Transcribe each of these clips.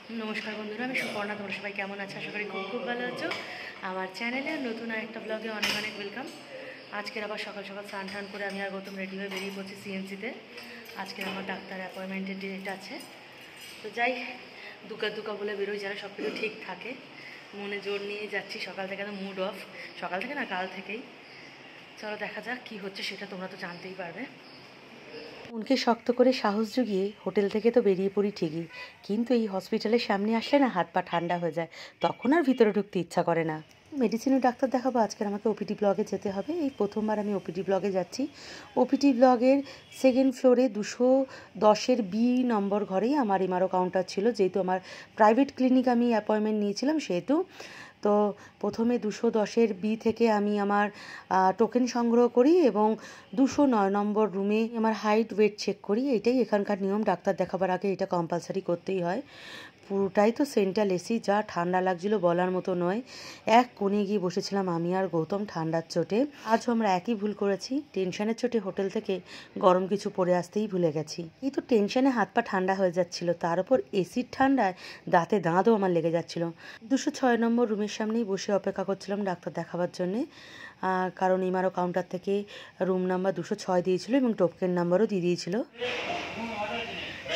নমস্কার বন্ধুরা, আমি সুপর্ণা। তোমরা সবাই কেমন আছো? আশা করি খুব খুব ভালো আছো। আমার চ্যানেলে নতুন আরেকটা ব্লগে অনেক অনেক ওয়েলকাম। আজকের আবার সকাল সকাল স্নান টান করে আমি আর গৌতম রেডি হয়ে বেরিয়ে পড়ছি সিএনসিতে। আজকের আমার ডাক্তার অ্যাপয়েন্টমেন্টের ডেট আছে, তো যাই দুকা দুকা বলে বেরোই যেন সব কিছু ঠিক থাকে। মনে জোর নিয়ে যাচ্ছি, সকাল থেকে তো মুড অফ, সকাল থেকে না কাল থেকেই। চলো দেখা যাক কী হচ্ছে, সেটা তোমরা তো জানতেই পারবে। মনকে শক্ত করে সাহস জুগিয়ে হোটেল থেকে তো বেরিয়ে পড়ি ঠিকই, কিন্তু এই হসপিটালের সামনে আসলে না হাত পা ঠান্ডা হয়ে যায়, তখন আর ভিতরে ঢুকতে ইচ্ছা করে না। মেডিসিনের ডাক্তার দেখাবো, আজকের আমাকে ওপিডি ব্লগে যেতে হবে। এই প্রথমবার আমি ওপিডি ব্লগে যাচ্ছি। ওপিডি ব্লগের সেকেন্ড ফ্লোরে 210-এর বি নম্বর ঘরেই আমার এমআরও কাউন্টার ছিল, যেহেতু আমার প্রাইভেট ক্লিনিক আমি অ্যাপয়েন্টমেন্ট নিয়েছিলাম সেহেতু। তো প্রথমে 210-এর বি থেকে আমি আমার টোকেন সংগ্রহ করি এবং 209 নম্বর রুমে আমার হাইট ওয়েট চেক করি। এটাই এখানকার নিয়ম, ডাক্তার দেখাবার আগে এটা কম্পালসারি করতেই হয়। পুরোটাই তো সেন্ট্রাল এসি, যা ঠান্ডা লাগছিল বলার মতো নয়। এক কোণে গিয়ে বসেছিলাম আমি আর গৌতম ঠান্ডার চোটে। আজও আমরা একই ভুল করেছি, টেনশনের চোটে হোটেল থেকে গরম কিছু পরে আসতেই ভুলে গেছি। এই তো টেনশনে হাত পা ঠান্ডা হয়ে যাচ্ছিল, তার উপর এসির ঠান্ডায় দাঁতে দাঁতও আমার লেগে যাচ্ছিল। 206 নম্বর রুমের সামনেই বসে অপেক্ষা করছিলাম ডাক্তার দেখাবার জন্যে, কারণ এমআরও কাউন্টার থেকে রুম নাম্বার 206 দিয়েছিল এবং টোকেন নাম্বারও দিয়ে দিয়েছিল।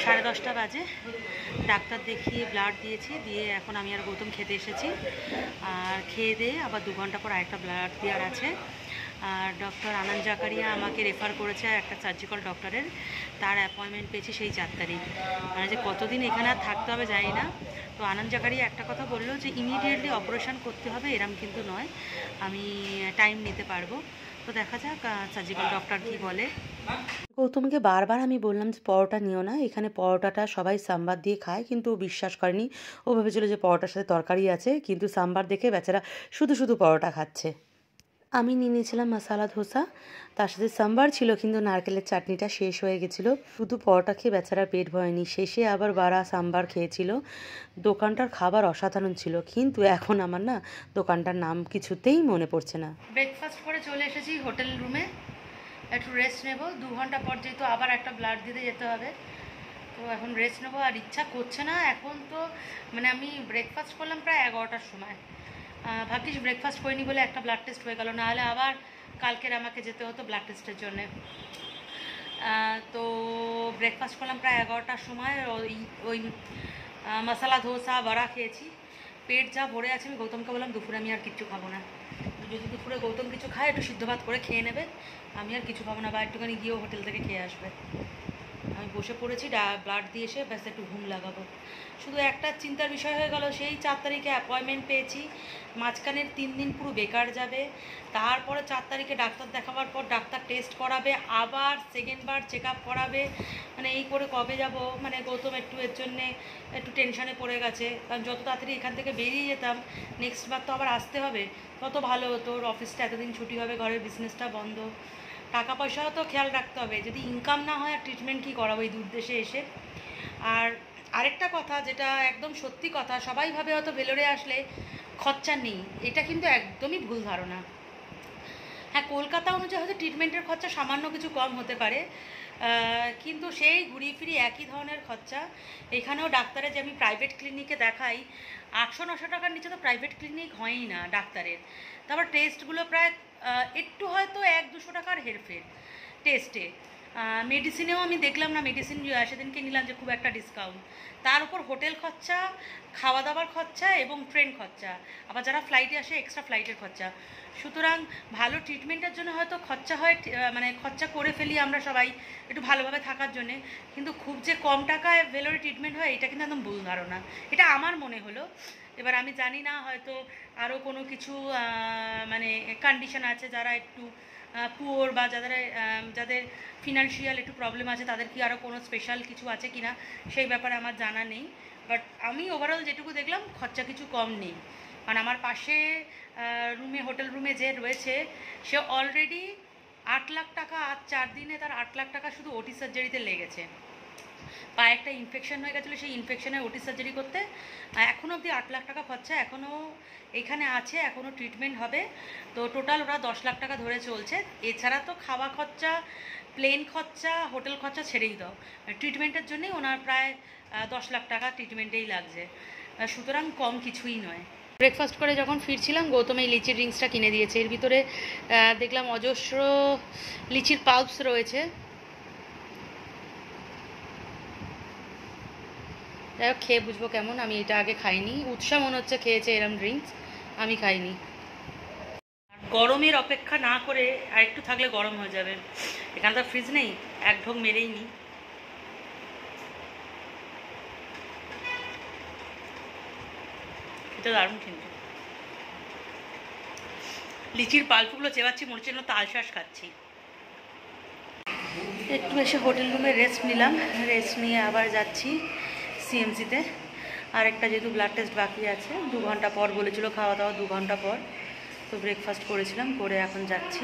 10:30 বাজে, ডাক্তার দেখিয়ে ব্লাড দিয়েছি, দিয়ে এখন আমি আর গৌতম খেতে এসেছি। আর খেয়ে দিয়ে আবার 2 ঘন্টা পর আরেকটা ব্লাড দেওয়ার আছে। আর ডক্টর আনন্দ জাকারিয়া আমাকে রেফার করেছে একটা সার্জিক্যাল ডক্টরের, তার অ্যাপয়েন্টমেন্ট পেয়েছি সেই 4 তারিখ। মানে যে কতদিন এখানে আর থাকতে হবে জানি না। তো আনন্দ জাকারিয়া একটা কথা বললো যে ইমিডিয়েটলি অপারেশন করতে হবে, এরম কিন্তু নয়, আমি টাইম নিতে পারবো। তো দেখা যাক সার্জিক্যাল ডক্টর কী বলে। গৌতমকে বারবার আমি বললাম যে পরোটা নিও না, এখানে পরোটাটা সবাই সাম্বার দিয়ে খায়, কিন্তু ও বিশ্বাস করেনি। ও ভেবেছিল যে পরোটার সাথে তরকারি আছে, কিন্তু সাম্বার দেখে বেচারা শুধু শুধু পরোটা খাচ্ছে। আমি নিয়ে নিয়েছিলাম মশালা ধোসা, তার সাথে সাম্বার ছিল, কিন্তু নারকেলের চাটনিটা শেষ হয়ে গেছিলো। শুধু পরোটা খেয়ে বেচারা পেট ভরেনি, শেষে আবার বাড়া সাম্বার খেয়েছিল। দোকানটার খাবার অসাধারণ ছিল, কিন্তু এখন আমার না দোকানটার নাম কিছুতেই মনে পড়ছে না। ব্রেকফাস্ট করে চলে এসেছি হোটেল রুমে, একটু রেস্ট নেব। 2 ঘন্টা পর যেহেতু আবার একটা ব্লাড দিতে যেতে হবে, তো এখন রেস্ট নেবো। আর ইচ্ছা করছে না এখন, তো মানে আমি ব্রেকফাস্ট করলাম প্রায় 11টার সময়। ভাগ্যিস ব্রেকফাস্ট করিনি বলে একটা ব্লাড টেস্ট হয়ে গেল, নাহলে আবার কালকের আমাকে যেতে হতো ব্লাড টেস্টের জন্যে। তো ব্রেকফাস্ট করলাম প্রায় 11টার সময়, ওই মশালা ধোসা বড়া খেয়েছি। পেট যা ভরে আছে, আমি গৌতমকে বললাম দুপুরে আমি আর কিচ্ছু খাবো না, যদি দুপুরে গৌতম কিছু খায় একটু সিদ্ধ ভাত করে খেয়ে নেবে, আমি আর কিছু খাবো না, বা একটুখানি গিয়েও হোটেল থেকে খেয়ে আসবে। আমি বসে পড়েছি, ব্লাড দিয়ে এসে ব্যাস একটু ঘুম লাগাবো। শুধু একটা চিন্তার বিষয় হয়ে গেল, সেই 4 তারিখে অ্যাপয়েন্টমেন্ট পেয়েছি, মাঝখানের 3 দিন পুরো বেকার যাবে। তারপরে 4 তারিখে ডাক্তার দেখাবার পর ডাক্তার টেস্ট করাবে, আবার সেকেন্ডবার চেক আপ করাবে, মানে এই করে কবে যাব। মানে গৌতম একটু এর জন্যে একটু টেনশানে পড়ে গেছে, কারণ যত তাড়াতাড়ি এখান থেকে বেরিয়ে যেতাম, নেক্সট বার তো আবার আসতে হবে, তত ভালো হতো। ওর অফিসটা এতদিন ছুটি হবে, ঘরের বিজনেসটা বন্ধ, টাকা পয়সাও তো খেয়াল রাখতে হবে, যদি ইনকাম না হয় আর ট্রিটমেন্ট কী করাবো এই দূর দেশে এসে। আর আরেকটা কথা, যেটা একদম সত্যি কথা, সবাই ভাবে হয়তো ভেলোরে আসলে খরচা নেই, এটা কিন্তু একদমই ভুল ধারণা। হ্যাঁ, কলকাতা অনুযায়ী হয়তো ট্রিটমেন্টের খরচা সামান্য কিছু কম হতে পারে, কিন্তু সেই ঘুরিয়ে ফিরিয়ে একই ধরনের খরচা। এখানেও ডাক্তারের, যে আমি প্রাইভেট ক্লিনিকে দেখাই, 800-900 টাকার নিচে তো প্রাইভেট ক্লিনিক হয়ই না ডাক্তারের। তারপর টেস্টগুলো প্রায় একটু হয়তো 100-200 টাকার হেরফের টেস্টে। মেডিসিনেও আমি দেখলাম না, মেডিসিন সেদিনকে নিলাম যে খুব একটা ডিসকাউন্ট। তার উপর হোটেল খরচা, খাওয়া দাওয়ার খরচা এবং ট্রেন খরচা, আবার যারা ফ্লাইটে আসে এক্সট্রা ফ্লাইটের খরচা। সুতরাং ভালো ট্রিটমেন্টের জন্য হয়তো খরচা হয়, মানে খরচা করে ফেলি আমরা সবাই একটু ভালোভাবে থাকার জন্যে, কিন্তু খুব যে কম টাকায় ভেলোরে ট্রিটমেন্ট হয় এটা কিন্তু একদম ভুল ধারণা, এটা আমার মনে হলো। এবার আমি জানি না, হয়তো আরও কোনো কিছু মানে কন্ডিশন আছে, যারা একটু পুয়োর বা যাদের ফিনান্সিয়াল একটু প্রবলেম আছে, তাদের কি আরও কোনো স্পেশাল কিছু আছে কি না সেই ব্যাপারে আমার জানা নেই। বাট আমি ওভারঅল যেটুকু দেখলাম খরচা কিছু কম নেই, কারণ আমার পাশে রুমে, হোটেল রুমে যে রয়েছে, সে অলরেডি 8 লাখ টাকা, আজ 4 দিনে তার 8 লাখ টাকা শুধু ওটি সার্জারিতে লেগেছে। পায়ে একটা ইনফেকশন হয়ে গেছিলো, সেই ইনফেকশনের ওটি সার্জারি করতে এখনও অবধি 8 লাখ টাকা খরচা এখনও এখানে আছে, এখনও ট্রিটমেন্ট হবে। তো টোটাল ওরা 10 লাখ টাকা ধরে চলছে। এছাড়া তো খাওয়া খরচা, প্লেন খরচা, হোটেল খরচা ছেড়েই দাও, ট্রিটমেন্টের জন্যই ওনার প্রায় 10 লাখ টাকা ট্রিটমেন্টেই লাগছে, সুতরাং কম কিছুই নয়। ব্রেকফাস্ট করে যখন ফিরছিলাম গৌতম এই লিচির ড্রিঙ্কসটা কিনে দিয়েছে। এর ভিতরে দেখলাম অজস্র লিচির পাল্পস রয়েছে। যাই হোক, খেয়ে বুঝবো কেমন। আমি এটা আগে খাইনি, উৎসাহ মনে হচ্ছে খেয়েছে এরম ড্রিঙ্কস, আমি খাইনি। গরমের অপেক্ষা না করে আর একটু থাকলে গরম হয়ে যাবে। এখানে তো ফ্রিজ নেই, এক ঢোক মেরেই নি। এটা দারুণ কিন্তু। লিচির পাল্পগুলো চেবাচ্ছি, মনে হচ্ছে তালশাঁস খাচ্ছি। একটু এসে হোটেল রুমে রেস্ট নিলাম, রেস্ট নিয়ে আবার যাচ্ছি সিএমসিতে। আর একটা যেহেতু ব্লাড টেস্ট বাকি আছে, 2 ঘন্টা পর বলেছিল খাওয়া দাওয়া, 2 ঘন্টা পর। তো ব্রেকফাস্ট করেছিলাম, করে এখন যাচ্ছি।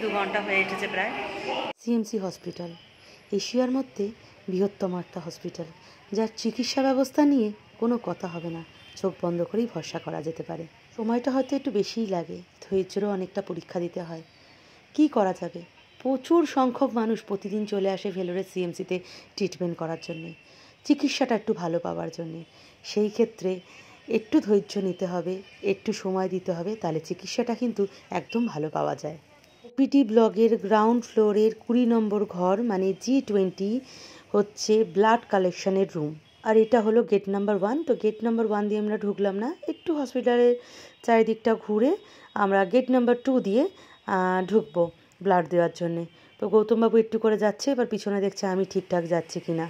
2 ঘন্টা হয়ে এসেছে প্রায়। সিএমসি হসপিটাল এশিয়ার মধ্যে বৃহত্তম একটা হসপিটাল, যার চিকিৎসা ব্যবস্থা নিয়ে কোনো কথা হবে না, চোখ বন্ধ করেই ভরসা করা যেতে পারে। সময়টা হয়তো একটু বেশিই লাগে, ধৈর্যেরও অনেকটা পরীক্ষা দিতে হয়। কি করা যাবে, প্রচুর সংখ্যক মানুষ প্রতিদিন চলে আসে ভেলোরের সিএমসিতে ট্রিটমেন্ট করার জন্যে, চিকিৎসাটা একটু ভালো পাওয়ার জন্যে। সেই ক্ষেত্রে একটু ধৈর্য নিতে হবে, একটু সময় দিতে হবে, তাহলে চিকিৎসাটা কিন্তু একদম ভালো পাওয়া যায়। ওপিডি ব্লকের গ্রাউন্ড ফ্লোরের 20 নম্বর ঘর, মানে G20 হচ্ছে ব্লাড কালেকশনের রুম। আর এটা হলো গেট নাম্বার 1। তো গেট নাম্বার 1 দিয়ে আমরা ঢুকলাম না, একটু হসপিটালের চারিদিকটা ঘুরে আমরা গেট নাম্বার 2 দিয়ে ঢুকবো ব্লাড দেওয়ার জন্যে। তো গৌতমবাবু একটু করে যাচ্ছে, এবার পিছনে দেখছে আমি ঠিকঠাক যাচ্ছি কি না।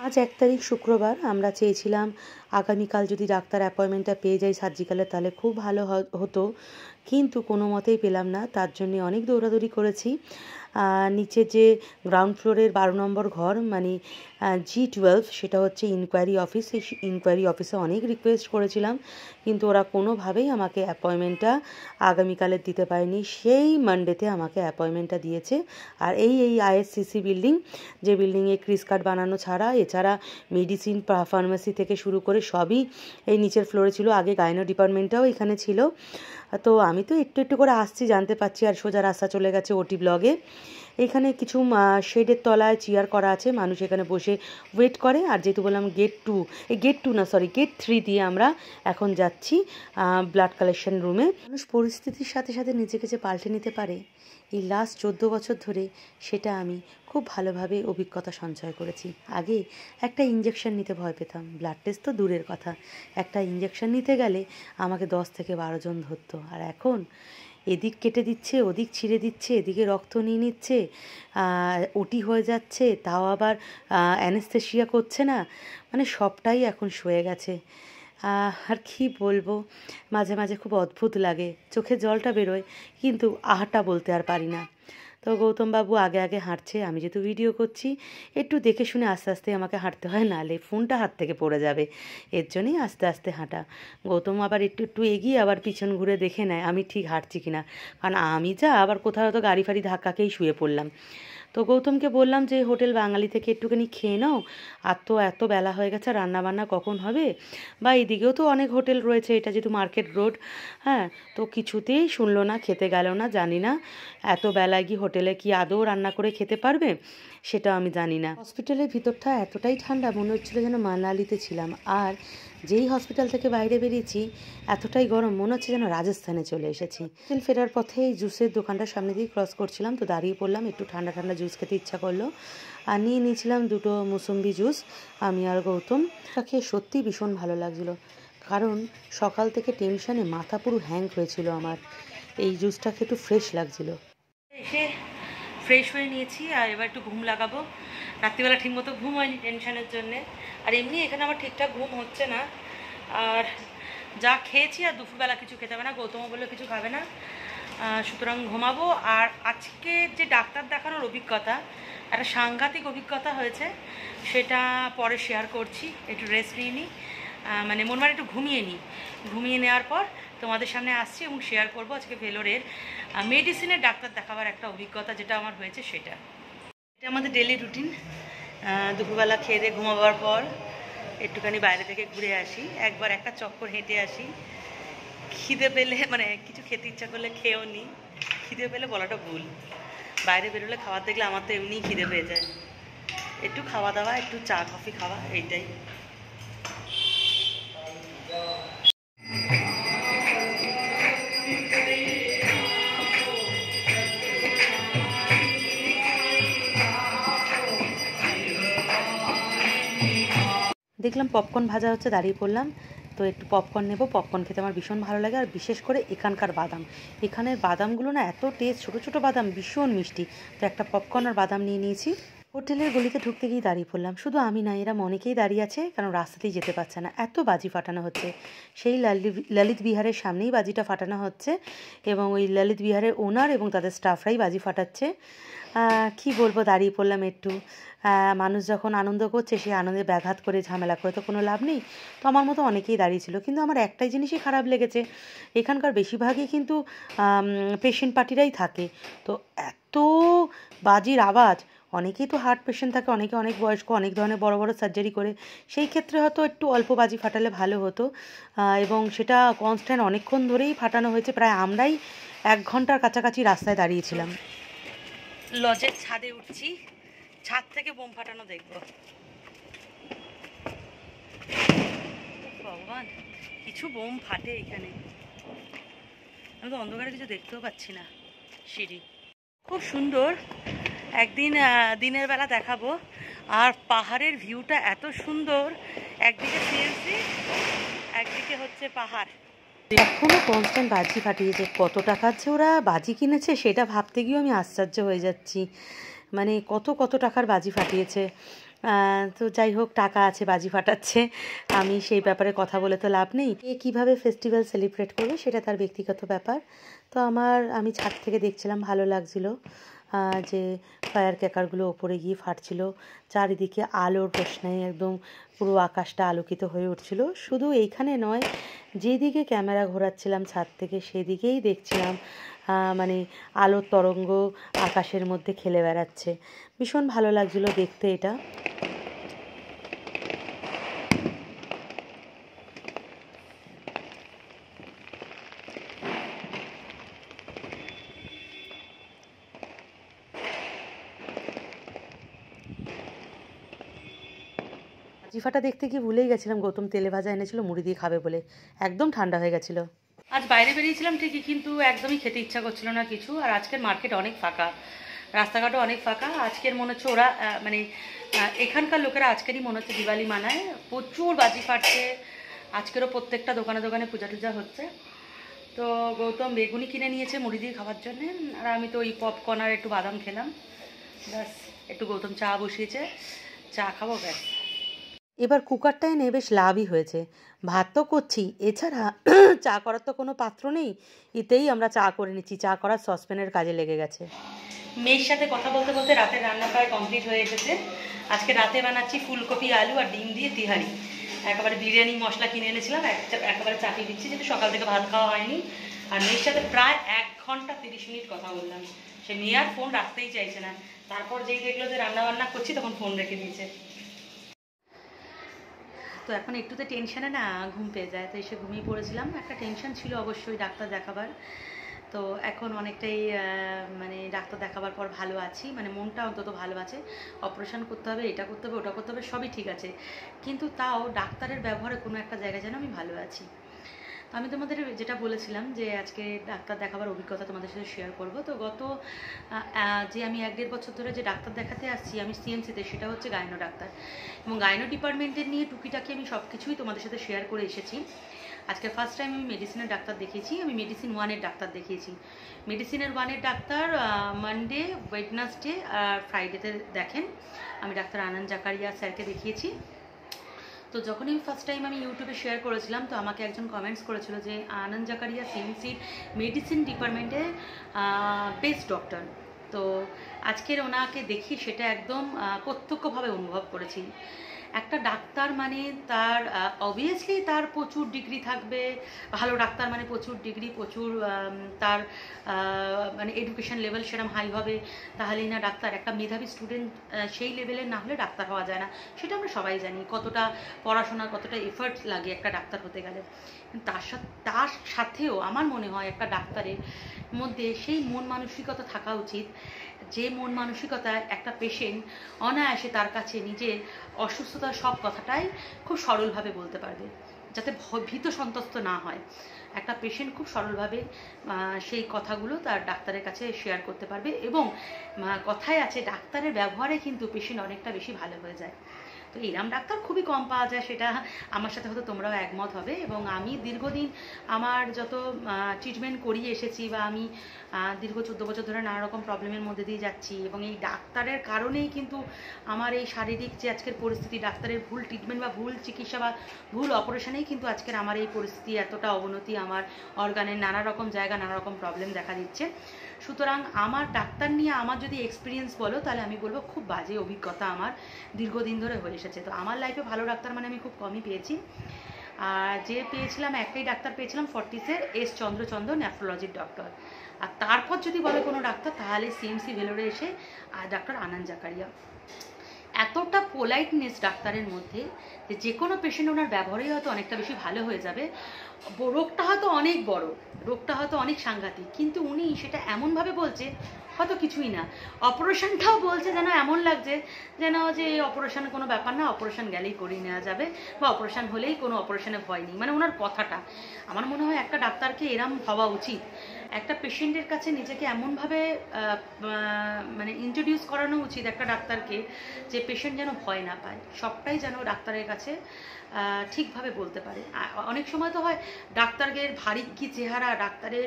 আজ 1 তারিখ শুক্রবার। আমরা চেয়েছিলাম আগামীকাল যদি ডাক্তার অ্যাপয়েন্টমেন্টটা পেয়ে যাই সার্জিক্যালের, তাহলে খুব ভালো হতো, কিন্তু কোনো মতেই পেলাম না। তার জন্যে অনেক দৌড়াদৌড়ি করেছি। নিচে যে গ্রাউন্ড ফ্লোরের 12 নম্বর ঘর, মানে G12, সেটা হচ্ছে ইনকোয়ারি অফিস। সেই ইনকোয়ারি অফিসে অনেক রিকোয়েস্ট করেছিলাম, কিন্তু ওরা কোনোভাবেই আমাকে অ্যাপয়েন্টমেন্টটা আগামীকালের দিতে পারেনি। সেই মানডেতে আমাকে অ্যাপয়েন্টমেন্টটা দিয়েছে। আর এই আইএসসিসি বিল্ডিং, যে বিল্ডিংয়ে ক্রিস কার্ড বানানো ছাড়া এছাড়া মেডিসিন, ফার্মেসি থেকে শুরু করে সবই এই নিচের ফ্লোরে ছিল। আগে গাইনো ডিপার্টমেন্টটাও এখানে ছিল। তো আমি তো একটু একটু করে আসছি, জানতে পারছি, আর সোজা রাস্তা চলে গেছে ওটি ব্লগে। এখানে কিছু শেডের তলায় চেয়ার করা আছে, মানুষ এখানে বসে ওয়েট করে। আর যেহেতু বললাম গেট 3 দিয়ে আমরা এখন যাচ্ছি ব্লাড কালেকশন রুমে। মানুষ পরিস্থিতির সাথে সাথে নিজেকে যে পাল্টে নিতে পারে, এই লাস্ট 14 বছর ধরে সেটা আমি খুব ভালোভাবে অভিজ্ঞতা সঞ্চয় করেছি। আগে একটা ইঞ্জেকশন নিতে ভয় পেতাম, ব্লাড টেস্ট তো দূরের কথা, একটা ইঞ্জেকশন নিতে গেলে আমাকে 10 থেকে 12 জন ধরতো। আর এখন এদিক কেটে দিচ্ছে, ওদিক ছিঁড়ে দিচ্ছে, এদিকে রক্ত নিয়ে নিচ্ছে, ওটি হয়ে যাচ্ছে, তাও আবার অ্যানেস্থেশিয়া করছে না, মানে সবটাই এখন সয়ে গেছে। আর কি বলবো, মাঝে মাঝে খুব অদ্ভুত লাগে, চোখে জলটা বেরোয়, কিন্তু আহাটা বলতে আর পারি না। তো গৌতমবাবু আগে আগে হাঁটছে, আমি যেহেতু ভিডিও করছি একটু দেখে শুনে আস্তে আস্তে আমাকে হাঁটতে হয়, নাহলে ফোনটা হাত থেকে পড়ে যাবে, এর জন্যই আস্তে আস্তে হাঁটা। গৌতম আবার একটু এগিয়ে আবার পিছন ঘুরে দেখে নেয় আমি ঠিক হাঁটছি কিনা, কারণ আমি যা আবার কোথাও তো গাড়ি ফাড়ি ধাক্কাকেই শুয়ে পড়লাম। তো গৌতমকে বললাম যে হোটেল বাঙালি থেকে একটুখানি খেয়ে নাও, আর তো এত বেলা হয়ে গেছে, রান্নাবান্না কখন হবে, বা এদিকেও তো অনেক হোটেল রয়েছে, এটা যেহেতু মার্কেট রোড। হ্যাঁ, তো কিছুতেই শুনলো না, খেতে গেল না। জানি না এত বেলায় কি হোটেলে কি আদৌ রান্না করে খেতে পারবে, সেটাও আমি জানি না। হসপিটালের ভিতরটা এতটাই ঠান্ডা, মনে হচ্ছিলো যেন মানালিতে ছিলাম। আর যেই হসপিটাল থেকে বাইরে বেরিয়েছি এতটাই গরম, মনে হচ্ছে যেন রাজস্থানে চলে এসেছি। হোটেল ফেরার পথে এই জুসের দোকানটার সামনে দিয়ে ক্রস করছিলাম, তো দাঁড়িয়ে পড়লাম, একটু ঠান্ডা ঠান্ডা জুস খেতে ইচ্ছা করলো, আর নিয়ে নিয়েছিলাম 2টো মুসম্বি জুস আমি আর গৌতম। খেয়ে সত্যিই ভীষণ ভালো লাগছিলো, কারণ সকাল থেকে টেনশানে মাথা পুরো হ্যাং হয়েছিল আমার। এই জুসটা খেয়ে একটু ফ্রেশ লাগছিলো। এসে ফ্রেশ হয়ে নিয়েছি, আর এবার একটু ঘুম লাগাবো। রাত্রিবেলা ঠিকমতো ঘুম হয়নি টেনশনের জন্যে, আর এমনি এখানে আমার ঠিকঠাক ঘুম হচ্ছে না। আর যা খেয়েছি, আর দুপুরবেলা কিছু খেতে হবে না, গৌতম বললে কিছু খাবে না, সুতরাং ঘুমাবো। আর আজকে যে ডাক্তার দেখানোর অভিজ্ঞতা, একটা সাংঘাতিক অভিজ্ঞতা হয়েছে, সেটা পরে শেয়ার করছি। একটু রেস্ট নিয়ে নিই, মানে মন একটু ঘুমিয়ে নেওয়ার পর তোমাদের সামনে আসছি এবং শেয়ার করবো আজকে ভেলোরের মেডিসিনের ডাক্তার দেখাবার একটা অভিজ্ঞতা যেটা আমার হয়েছে সেটা। এটা আমাদের ডেলি রুটিন। দুপুরবেলা খেয়ে দিয়ে ঘুমাবার পর একটুখানি বাইরে থেকে ঘুরে আসি, একবার একটা চক্কর হেঁটে আসি। খিদে পেলে, মানে কিছু খেতে ইচ্ছা করলে খেয়েও নিই, খিদে পেলে বলাটা ভুল, বাইরে বেরোলে খাবার দেখলে আমার তো এমনিই খিদে পেয়ে যায়। একটু খাওয়া দাওয়া, একটু চা কফি খাওয়া, এইটাই। দেখলাম পপকর্ন ভাজা হচ্ছে, দাঁড়িয়ে পড়লাম। তো একটু পপকর্ন নেব, পপকর্ন খেতে আমার ভীষণ ভালো লাগে, আর বিশেষ করে এখানকার বাদাম। এখানের বাদামগুলো না এত টেস্ট, ছোটো ছোটো বাদাম, ভীষণ মিষ্টি। তো একটা পপকর্ন আর বাদাম নিয়ে নিয়েছি। হোটেলের গলিতে ঢুকতে গিয়ে দাঁড়িয়ে পড়লাম। শুধু আমি না, এরা অনেকেই দাঁড়িয়ে আছে, কারণ রাস্তাতেই যেতে পারছে না, এত বাজি ফাটানো হচ্ছে। সেই ললিত বিহারের সামনেই বাজিটা ফাটানো হচ্ছে, এবং ওই ললিত বিহারের ওনার এবং তাদের স্টাফরাই বাজি ফাটাচ্ছে। কি বলবো, দাঁড়িয়ে পড়লাম একটু। মানুষ যখন আনন্দ করছে, সেই আনন্দে ব্যাঘাত করে ঝামেলা করে তো কোনো লাভ নেই। তো আমার মতো অনেকেই দাঁড়িয়েছিল, কিন্তু আমার একটাই জিনিসই খারাপ লেগেছে, এখানকার বেশিরভাগই কিন্তু পেশেন্ট পার্টিরাই থাকে। তো এত বাজির আওয়াজ, অনেকেই তো হার্ট পেশেন্ট থাকে, অনেকে অনেক বয়স্ক, অনেক ধরনের বড় বড় সার্জারি করে, সেই ক্ষেত্রে হয়তো একটু অল্প বাজি ফাটালে ভালো হতো। এবং সেটা কনস্ট্যান্ট অনেকক্ষণ ধরেই ফাটানো হয়েছে, প্রায় আমরাই 1 ঘন্টার কাছাকাছি রাস্তায় দাঁড়িয়েছিলাম। লজের ছাদে উঠছি, ছাদ থেকে বোম ফাটানো দেখবো। ভগবান, কিছু বোম ফাটে এখানে, আমি তো অন্ধকারে কিছু দেখতেও পাচ্ছি না। সিঁড়ি খুব সুন্দর, একদিন দিনের বেলা দেখাবো। আর পাহাড়ের ভিউটা এত সুন্দর, একদিকে সিএনসি, একদিকে হচ্ছে পাহাড়। এখনও কনস্ট্যান্ট বাজি ফাটিয়েছে। কত টাকার যে ওরা বাজি কিনেছে সেটা ভাবতে গিয়েও আমি আশ্চর্য হয়ে যাচ্ছি। মানে কত কত টাকার বাজি ফাটিয়েছে। তো যাই হোক, টাকা আছে, বাজি ফাটাচ্ছে, আমি সেই ব্যাপারে কথা বলে তো লাভ নেই। এ কীভাবে ফেস্টিভ্যাল সেলিব্রেট করবে সেটা তার ব্যক্তিগত ব্যাপার। তো আমি ছাদ থেকে দেখছিলাম, ভালো লাগছিল যে ফায়ার ক্র্যাকারগুলো ওপরে গিয়ে ফাটছিল, চারিদিকে আলোর রোশনাই, একদম পুরো আকাশটা আলোকিত হয়ে উঠছিল। শুধু এইখানে নয়, যেদিকে ক্যামেরা ঘোরাচ্ছিলাম ছাদ থেকে, সেদিকেই দেখছিলাম মানে আলোর তরঙ্গ আকাশের মধ্যে খেলে বেড়াচ্ছে। ভীষণ ভালো লাগছিল দেখতে এটা। জিফাটা দেখতে গিয়ে ভুলেই গেছিলাম, গৌতম তেলে ভাজা এনেছিল, মুড়ি দিয়ে খাবে বলে, একদম ঠান্ডা হয়ে গেছিল। আজ বাইরে বেরিয়েছিলাম ঠিকই, কিন্তু একদমই খেতে ইচ্ছা করছিল না কিছু। আর আজকের মার্কেট অনেক ফাঁকা, রাস্তাঘাটও অনেক ফাঁকা। আজকের মনে হচ্ছে ওরা মানে এখানকার লোকেরা আজকেরই মনে হচ্ছে দিওয়ালি মানায়, প্রচুর বাজি ফাটছে। আজকেরও প্রত্যেকটা দোকানে দোকানে পূজা টুজা হচ্ছে। তো গৌতম বেগুনি কিনে নিয়েছে মুড়ি দিয়ে খাওয়ার জন্যে, আর আমি তো ওই পপকর্ন আর একটু বাদাম খেলাম, ব্যাস। একটু গৌতম চা বসিয়েছে, চা খাবো, ব্যাস। এবার কুকারটা এনে বেশ লাভই হয়েছে। ভাত তো করছি, এছাড়া চা করার তো কোনো পাত্র নেই, এতেই আমরা চা করে নিচ্ছি। চা করার সসপ্যানের কাজে লেগে গেছে। মেয়ের সাথে কথা বলতে বলতে রাতের রান্না প্রায় কমপ্লিট হয়ে এসেছে। আজকে রাতে বানাচ্ছি ফুলকপি, আলু আর ডিম দিয়ে তিহারি। একেবারে বিরিয়ানি মশলা কিনে এনেছিলাম, একেবারে চাপিয়ে দিচ্ছি, যেহেতু সকাল থেকে ভাত খাওয়া হয়নি। আর মেয়ের সাথে প্রায় 1 ঘন্টা 30 মিনিট কথা বললাম। সে মেয়ে আর ফোন রাখতেই চাইছে না। তারপর যেই দেখলো যে রান্না বান্না করছি, তখন ফোন রেখে দিয়েছে। তো এখন একটুতে টেনশনে না ঘুম পেয়ে যায়, তো এসে ঘুমিয়ে পড়েছিলাম। একটা টেনশন ছিল অবশ্যই ডাক্তার দেখাবার। তো এখন অনেকটাই মানে ডাক্তার দেখাবার পর ভালো আছি, মানে মনটা অন্তত ভালো আছে। অপারেশন করতে হবে, এটা করতে হবে, ওটা করতে হবে, সবই ঠিক আছে, কিন্তু তাও ডাক্তারের ব্যবহারে কোনো একটা জায়গায় যেন আমি ভালো আছি। তো আমি তোমাদের যেটা বলেছিলাম যে আজকে ডাক্তার দেখাবার অভিজ্ঞতা তোমাদের সাথে শেয়ার করব। তো গত যে আমি 1-1.5 বছর ধরে যে ডাক্তার দেখাতে আসছি আমি সিএমসিতে, সেটা হচ্ছে গাইনো ডাক্তার, এবং গাইনো ডিপার্টমেন্টের নিয়ে টুকিটাকি আমি সব কিছুই তোমাদের সাথে শেয়ার করে এসেছি। আজকে ফার্স্ট টাইম আমি মেডিসিনের ডাক্তার দেখিয়েছি, আমি মেডিসিন 1-এর ডাক্তার দেখিয়েছি। মেডিসিনের 1-এর ডাক্তার মানডে, ওয়েডনেসডে আর ফ্রাইডেতে দেখেন। আমি ডাক্তার আনন্দ জাকারিয়া স্যারকে দেখিয়েছি। তো যখনই ফার্স্ট টাইম আমি ইউটিউবে শেয়ার করেছিলাম, তো আমাকে একজন কমেন্টস করেছিল যে আনন্দ জাকারিয়া সিএমসির মেডিসিন ডিপার্টমেন্টে বেস্ট ডক্টর। তো আজকের ওনাকে দেখি সেটা একদম প্রত্যক্ষভাবে অনুভব করেছি। একটা ডাক্তার মানে তার অবভিয়াসলি তার প্রচুর ডিগ্রি থাকবে, ভালো ডাক্তার মানে প্রচুর ডিগ্রি, প্রচুর তার মানে এডুকেশন লেভেল সেরকম হাই হবে, তাহলেই না ডাক্তার। একটা মেধাবী স্টুডেন্ট সেই লেভেলের না হলে ডাক্তার হওয়া যায় না, সেটা আমরা সবাই জানি, কতটা পড়াশোনা, কতটা এফার্ট লাগে একটা ডাক্তার হতে গেলে। তার সাথেও আমার মনে হয় একটা ডাক্তারের মধ্যে সেই মন মানসিকতা থাকা উচিত যে মন মানসিকতায় একটা পেশেন্ট অনায়াসে তার কাছে নিজের অসুস্থতার সব কথাটাই খুব সরলভাবে বলতে পারবে, যাতে ভীত সন্ত্রস্ত না হয়। একটা পেশেন্ট খুব সরলভাবে সেই কথাগুলো তার ডাক্তারের কাছে শেয়ার করতে পারবে, এবং কথায় আছে ডাক্তারের ব্যবহারে কিন্তু পেশেন্ট অনেকটা বেশি ভালো হয়ে যায়। তো এরম ডাক্তার খুবই কম পাওয়া যায়, সেটা আমার সাথে হয়তো তোমরাও একমত হবে। এবং আমি দীর্ঘদিন আমার যত ট্রিটমেন্ট করিয়ে এসেছি, বা আমি দীর্ঘ 14 বছর ধরে নানা রকম প্রবলেমের মধ্যে দিয়ে যাচ্ছি, এবং এই ডাক্তারের কারণেই কিন্তু আমার এই শারীরিক যে আজকের পরিস্থিতি, ডাক্তারের ভুল ট্রিটমেন্ট বা ভুল চিকিৎসা বা ভুল অপারেশনেই কিন্তু আজকের আমার এই পরিস্থিতি, এতটা অবনতি, আমার অর্গানের নানা রকম জায়গা নানা রকম প্রবলেম দেখা দিচ্ছে। সুতরাং আমার ডাক্তার নিয়ে আমার যদি এক্সপিরিয়েন্স বলো, তাহলে আমি বলবো খুব বাজে অভিজ্ঞতা আমার দীর্ঘদিন ধরে হয়ে এসেছে। তো আমার লাইফে ভালো ডাক্তার মানে আমি খুব কমই পেয়েছি। আর যে পেয়েছিলাম, একটাই ডাক্তার পেয়েছিলাম ফর্টিসের, এস চন্দ্রচন্দ্র, নেফ্রোলজির ডক্টর। আর তারপর যদি বলে কোনো ডাক্তার, তাহলে সিএমসি ভেলোরে এসে ডাক্তার আনন্দ জাকারিয়া। এতটা পোলাইটনেস ডাক্তারের মধ্যে যে কোনো পেশেন্ট ওনার ব্যবহারেই হয়তো অনেকটা বেশি ভালো হয়ে যাবে। রোগটা হয়তো অনেক বড়, রোগটা হয়তো অনেক সাংঘাতিক, কিন্তু উনি সেটা এমনভাবে বলছে হয়তো কিছুই না। অপারেশনটাও বলছে যেন এমন লাগছে যেন যে অপারেশন কোনো ব্যাপার না, অপারেশন গেলেই করিয়ে নেওয়া যাবে, বা অপারেশন হলেই কোনো অপারেশনে ভয় নেই। মানে ওনার কথাটা, আমার মনে হয় একটা ডাক্তারকে এরম হওয়া উচিত। একটা পেশেন্টের কাছে নিজেকে এমনভাবে মানে ইন্ট্রোডিউস করানো উচিত একটা ডাক্তারকে, যে পেশেন্ট যেন ভয় না পায়, সবটাই যেন ডাক্তারের কাছে ঠিকভাবে বলতে পারে। অনেক সময় তো হয় ডাক্তারের ভারী কি চেহারা, ডাক্তারের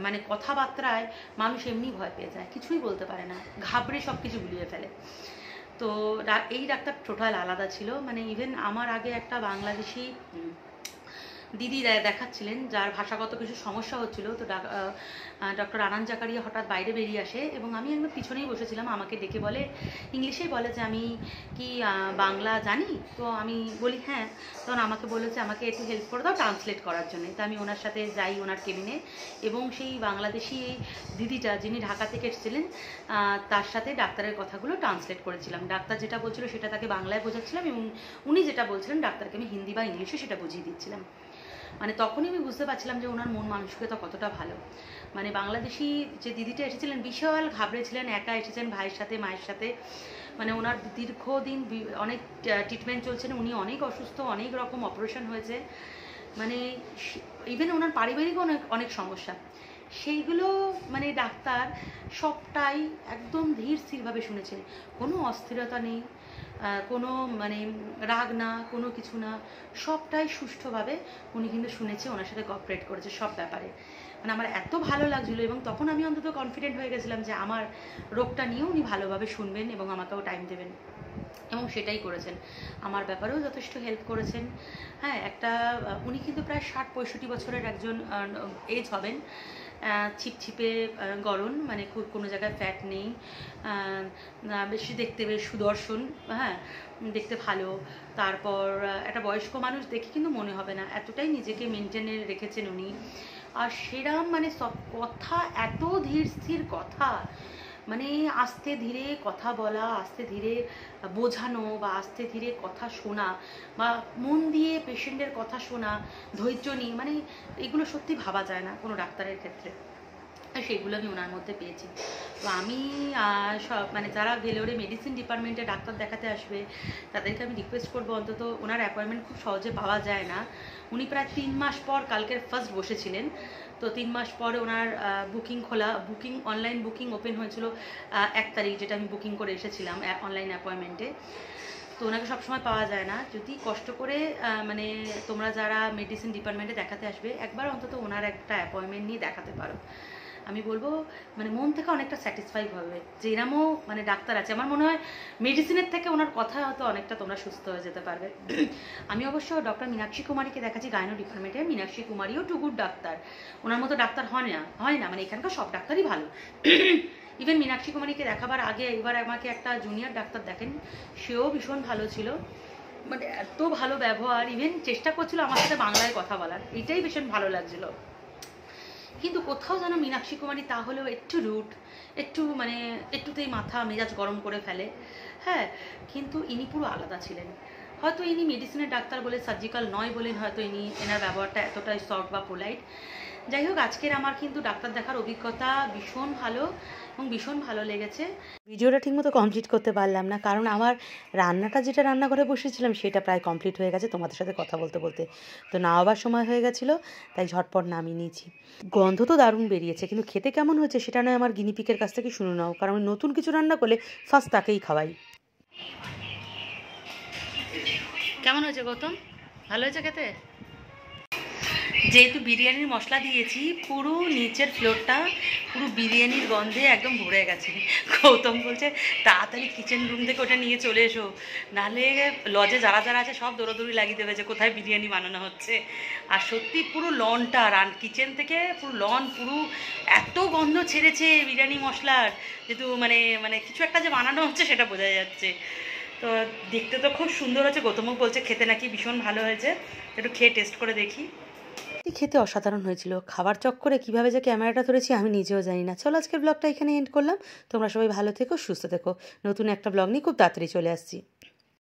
মানে কথাবার্তায় মানুষ এমনি ভয় পেয়ে যায়, কিছুই বলতে পারে না, ঘাবড়ে সব কিছু গুলিয়ে ফেলে। তো এই ডাক্তার টোটাল আলাদা ছিল। মানে ইভেন আমার আগে একটা বাংলাদেশি দিদি দেখাচ্ছিলেন, যার ভাষাগত কিছু সমস্যা হচ্ছিল। তো ডক্টর আনন্দ জাকারিয়া হঠাৎ বাইরে বেরিয়ে আসে, এবং আমি একদম পিছনেই বসেছিলাম। আমাকে ডেকে বলে, ইংলিশেই বলে যে আমি কি বাংলা জানি? তো আমি বলি হ্যাঁ। তখন আমাকে বলেছে আমাকে একটু হেল্প করে দাও ট্রান্সলেট করার জন্য। তো আমি ওনার সাথে যাই ওনার কেবিনে, এবং সেই বাংলাদেশি দিদিটা, যিনি ঢাকা থেকে এসেছিলেন, তার সাথে ডাক্তারের কথাগুলো ট্রান্সলেট করেছিলাম। ডাক্তার যেটা বলছিল সেটা তাকে বাংলায় বোঝাচ্ছিলাম, এবং উনি যেটা বলছিলেন ডাক্তারকে আমি হিন্দি বা ইংলিশে সেটা বুঝিয়ে দিচ্ছিলাম। মানে তখনই আমি বুঝতে পারছিলাম যে ওনার মন মানসিকতা কতটা ভালো। মানে বাংলাদেশি যে দিদিটা এসেছিলেন বিশাল ঘাবড়েছিলেন, একা এসেছেন ভাইয়ের সাথে মায়ের সাথে। মানে ওনার দীর্ঘদিন অনেক ট্রিটমেন্ট চলছে, উনি অনেক অসুস্থ, অনেক রকম অপারেশন হয়েছে, মানে ইভেন ওনার পারিবারিক অনেক অনেক সমস্যা, সেইগুলো মানে ডাক্তার সবটাই একদম ধীর স্থিরভাবে শুনেছেন। কোনো অস্থিরতা নেই, কোনো মানে রাগ না, কোনো কিছু না, সবটাই সুষ্ঠুভাবে উনি কিন্তু শুনেছে, ওনার সাথে কোঅপারেট করেছে সব ব্যাপারে। মানে আমার এত ভালো লাগছিলো, এবং তখন আমি অন্তত কনফিডেন্ট হয়ে গেছিলাম যে আমার রোগটা নিয়েও উনি ভালোভাবে শুনবেন এবং আমাকেও টাইম দেবেন, এবং সেটাই করেছেন। আমার ব্যাপারেও যথেষ্ট হেল্প করেছেন। হ্যাঁ, একটা উনি কিন্তু প্রায় 60-65 বছরের একজন এজ হবেন, ছিপছিপে গড়ন, মানে খুব কোনো জায়গায় ফ্যাট নেই, বেশি দেখতে বেশ সুদর্শন, হ্যাঁ দেখতে ভালো। তারপর একটা বয়স্ক মানুষ দেখে কিন্তু মনে হবে না, এতটাই নিজেকে মেনটেনে রেখেছেন উনি। আর সেরাম মানে সব কথা, এত ধীর স্থির কথা, মানে আস্তে ধীরে কথা বলা, আস্তে ধীরে বোঝানো, বা আস্তে ধীরে কথা শোনা, বা মন দিয়ে পেশেন্টের কথা শোনা, ধৈর্য নিয়ে, মানে এগুলো সত্যি ভাবা যায় না কোনো ডাক্তারের ক্ষেত্রে। সেগুলো আমি ওনার মধ্যে পেয়েছি। তো আমি সব মানে যারা ভেলোরে মেডিসিন ডিপার্টমেন্টে ডাক্তার দেখাতে আসবে, তাদেরকে আমি রিকোয়েস্ট করবো, অন্তত ওনার অ্যাপয়েন্টমেন্ট খুব সহজে পাওয়া যায় না। উনি প্রায় 3 মাস পর কালকের ফার্স্ট বসেছিলেন। তো 3 মাস পরে ওনার বুকিং অনলাইন বুকিং ওপেন হয়েছিল 1 তারিখ, যেটা আমি বুকিং করে এসেছিলাম অনলাইন অ্যাপয়েন্টমেন্টে। তো ওনাকে সবসময় পাওয়া যায় না। যদি কষ্ট করে মানে তোমরা যারা মেডিসিন ডিপার্টমেন্টে দেখাতে আসবে, একবার অন্তত ওনার একটা অ্যাপয়েন্টমেন্ট নিয়ে দেখাতে পারো। আমি বলবো মানে মন থেকে অনেকটা স্যাটিসফাই হবে যে এরমও মানে ডাক্তার আছে। আমার মনে হয় মেডিসিনের থেকে ওনার কথা হয়তো অনেকটা তোমরা সুস্থ হয়ে যেতে পারবে। আমি অবশ্য ডক্টর মীনাক্ষী কুমারীকে দেখাচ্ছি গাইনো ডিপার্টমেন্টে। মীনাক্ষী কুমারীও টু গুড ডাক্তার, ওনার মতো ডাক্তার হয় না, মানে এখানকার সব ডাক্তারই ভালো। ইভেন মীনাক্ষী কুমারীকে দেখাবার আগে এবার আমাকে একটা জুনিয়র ডাক্তার দেখেন, সেও ভীষণ ভালো ছিল, মানে এত ভালো ব্যবহার, ইভেন চেষ্টা করছিল আমার সাথে বাংলায় কথা বলার, এটাই ভীষণ ভালো লাগছিল। কিন্তু কোথাও যেন মীনাক্ষী কুমারী তাহলেও একটু রুট, একটু মানে একটুতেই মাথা মেজাজ গরম করে ফেলে, হ্যাঁ। কিন্তু ইনি পুরো আলাদা ছিলেন। হয়তো ইনি মেডিসিনের ডাক্তার বলে, সার্জিক্যাল নয় বলে হয়তো এনার ব্যবহারটা এতটাই সফট বা পোলাইট। যাই হোক, আজকের আমার কিন্তু ডাক্তার দেখার অভিজ্ঞতা ভীষণ ভালো এবং ভীষণ ভালো লেগেছে। ভিডিওটা ঠিকমতো কমপ্লিট করতে পারলাম না, কারণ আমার রান্নাটা যেটা রান্নাঘরে বসেছিলাম সেটা প্রায় কমপ্লিট হয়ে গেছে তোমাদের সাথে কথা বলতে বলতে, তো নামাবার সময় হয়ে গেছিলো, তাই ঝটপট নামিয়ে নিয়েছি। গন্ধ তো দারুণ বেরিয়েছে, কিন্তু খেতে কেমন হয়েছে সেটা নয় আমার গিনিপিকের কাছ থেকে শুনে নাও, কারণ নতুন কিছু রান্না করলে ফার্স্ট তাকেই খাওয়াই। কেমন হয়েছে গৌতম? ভালো হয়েছে খেতে? যেহেতু বিরিয়ানির মশলা দিয়েছি, পুরো নিচের ফ্লোরটা পুরো বিরিয়ানির গন্ধে একদম ভরে গেছে। গৌতম বলছে তাড়াতাড়ি কিচেন রুম থেকে ওটা নিয়ে চলে এসো, নাহলে লজে যারা যারা আছে সব দৌড়াদৌড়ি লাগিয়ে দেবে যে কোথায় বিরিয়ানি বানানো হচ্ছে। আর সত্যি পুরো লনটা কিচেন থেকে পুরো লন পুরো এত গন্ধ ছেড়েছে বিরিয়ানি মশলার, যেহেতু মানে মানে কিছু একটা যে বানানো হচ্ছে সেটা বোঝা যাচ্ছে। তো দেখতে তো খুব সুন্দর হয়েছে, গৌতমও বলছে খেতে নাকি ভীষণ ভালো হয়েছে, একটু খেয়ে টেস্ট করে দেখি। খেতে অসাধারণ হয়েছিল, খাবার চক্করে কীভাবে যে ক্যামেরাটা ধরেছি আমি নিজেও জানি না। চলো আজকের ব্লগটা এখানে এন্ড করলাম, তোমরা সবাই ভালো থেকো, সুস্থ থেকো, নতুন একটা ব্লগ নিয়ে খুব তাড়াতাড়ি চলে আসছি।